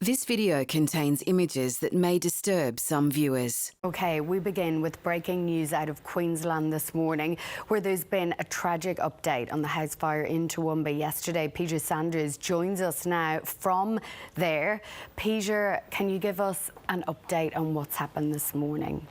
This video contains images that may disturb some viewers. OK, we begin with breaking news out of Queensland this morning, where there's been a tragic update on the house fire in Toowoomba yesterday. Peter Sanders joins us now from there. Peter, can you give us an update on what's happened this morning?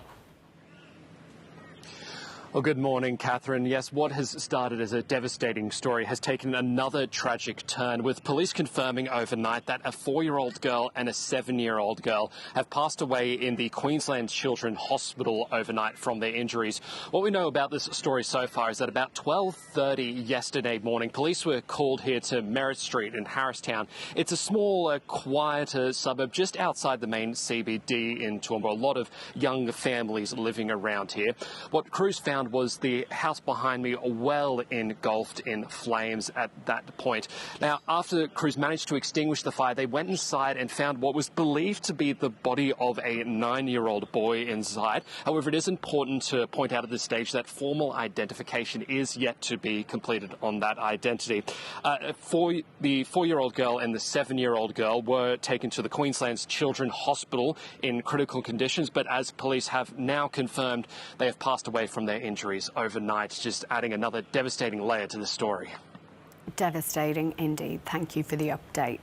Well, good morning, Catherine. Yes, what has started as a devastating story has taken another tragic turn, with police confirming overnight that a 4-year-old girl and a 7-year-old girl have passed away in the Queensland Children's Hospital overnight from their injuries. What we know about this story so far is that about 12:30 yesterday morning, police were called here to Merritt Street in Harristown. It's a small, quieter suburb just outside the main CBD in Toowoomba. A lot of young families living around here. What crews found was the house behind me well engulfed in flames at that point. Now, after crews managed to extinguish the fire, they went inside and found what was believed to be the body of a 9-year-old boy inside. However, it is important to point out at this stage that formal identification is yet to be completed on that identity. The 4-year-old girl and the 7-year-old girl were taken to the Queensland's Children's Hospital in critical conditions, but as police have now confirmed, they have passed away from their injuries overnight, just adding another devastating layer to the story. Devastating indeed. Thank you for the update.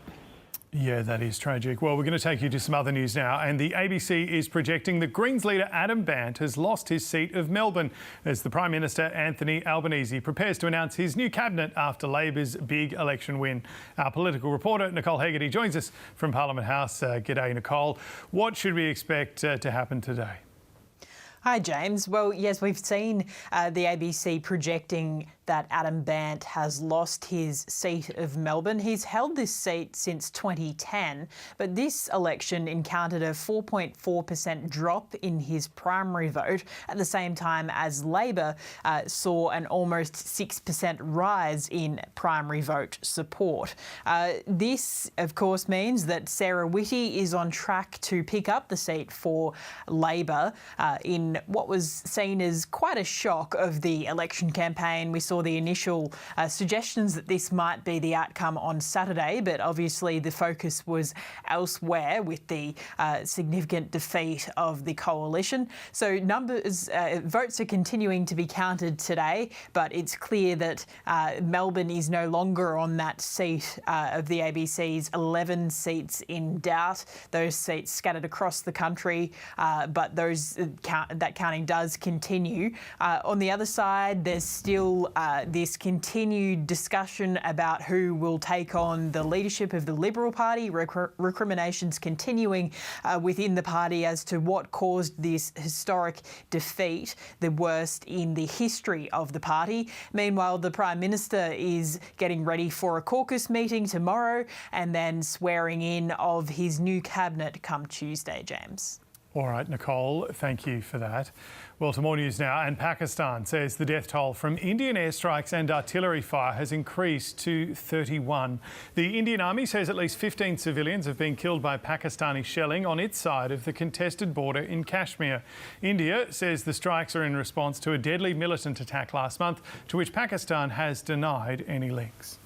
Yeah, that is tragic. Well, we're going to take you to some other news now, and the ABC is projecting that Greens leader Adam Bandt has lost his seat of Melbourne as the Prime Minister Anthony Albanese prepares to announce his new cabinet after Labor's big election win. Our political reporter Nicole Hegarty joins us from Parliament House. G'day, Nicole. What should we expect to happen today? Hi, James. Well, yes, we've seen the ABC projecting that Adam Bandt has lost his seat of Melbourne. He's held this seat since 2010, but this election encountered a 4.4% drop in his primary vote at the same time as Labor saw an almost 6% rise in primary vote support. This, of course, means that Sarah Whitty is on track to pick up the seat for Labor in what was seen as quite a shock of the election campaign. We saw the initial suggestions that this might be the outcome on Saturday, but obviously the focus was elsewhere with the significant defeat of the coalition. So votes are continuing to be counted today, but it's clear that Melbourne is no longer on that seat of the ABC's 11 seats in doubt. Those seats scattered across the country, but that counting does continue. On the other side, there's still this continued discussion about who will take on the leadership of the Liberal Party. Recriminations continuing within the party as to what caused this historic defeat, the worst in the history of the party. Meanwhile, the Prime Minister is getting ready for a caucus meeting tomorrow and then swearing in of his new cabinet come Tuesday, James. All right, Nicole, thank you for that. Well, to more news now, and Pakistan says the death toll from Indian airstrikes and artillery fire has increased to 31. The Indian Army says at least 15 civilians have been killed by Pakistani shelling on its side of the contested border in Kashmir. India says the strikes are in response to a deadly militant attack last month, to which Pakistan has denied any links.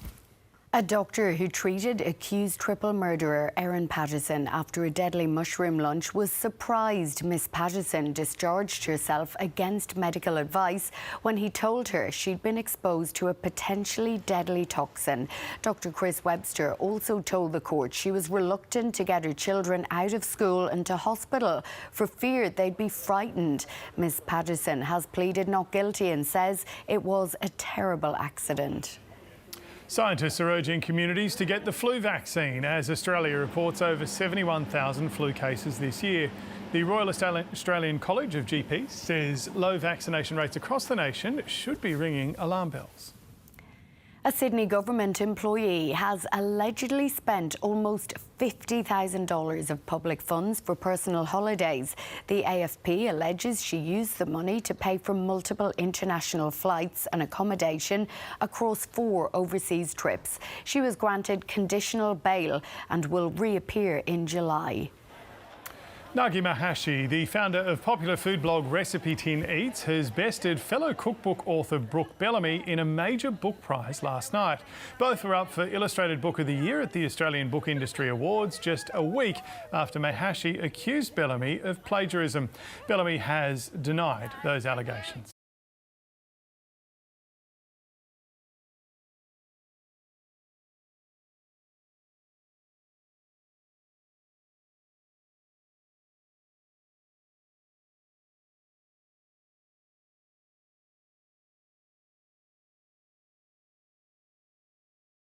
A doctor who treated accused triple murderer Erin Patterson after a deadly mushroom lunch was surprised Miss Patterson discharged herself against medical advice when he told her she'd been exposed to a potentially deadly toxin. Dr. Chris Webster also told the court she was reluctant to get her children out of school and to hospital for fear they'd be frightened. Miss Patterson has pleaded not guilty and says it was a terrible accident. Scientists are urging communities to get the flu vaccine as Australia reports over 71,000 flu cases this year. The Royal Australian College of GPs says low vaccination rates across the nation should be ringing alarm bells. A Sydney government employee has allegedly spent almost $50,000 of public funds for personal holidays. The AFP alleges she used the money to pay for multiple international flights and accommodation across 4 overseas trips. She was granted conditional bail and will reappear in July. Nagi Maehashi, the founder of popular food blog RecipeTin Eats, has bested fellow cookbook author Brooke Bellamy in a major book prize last night. Both were up for Illustrated Book of the Year at the Australian Book Industry Awards just a week after Maehashi accused Bellamy of plagiarism. Bellamy has denied those allegations.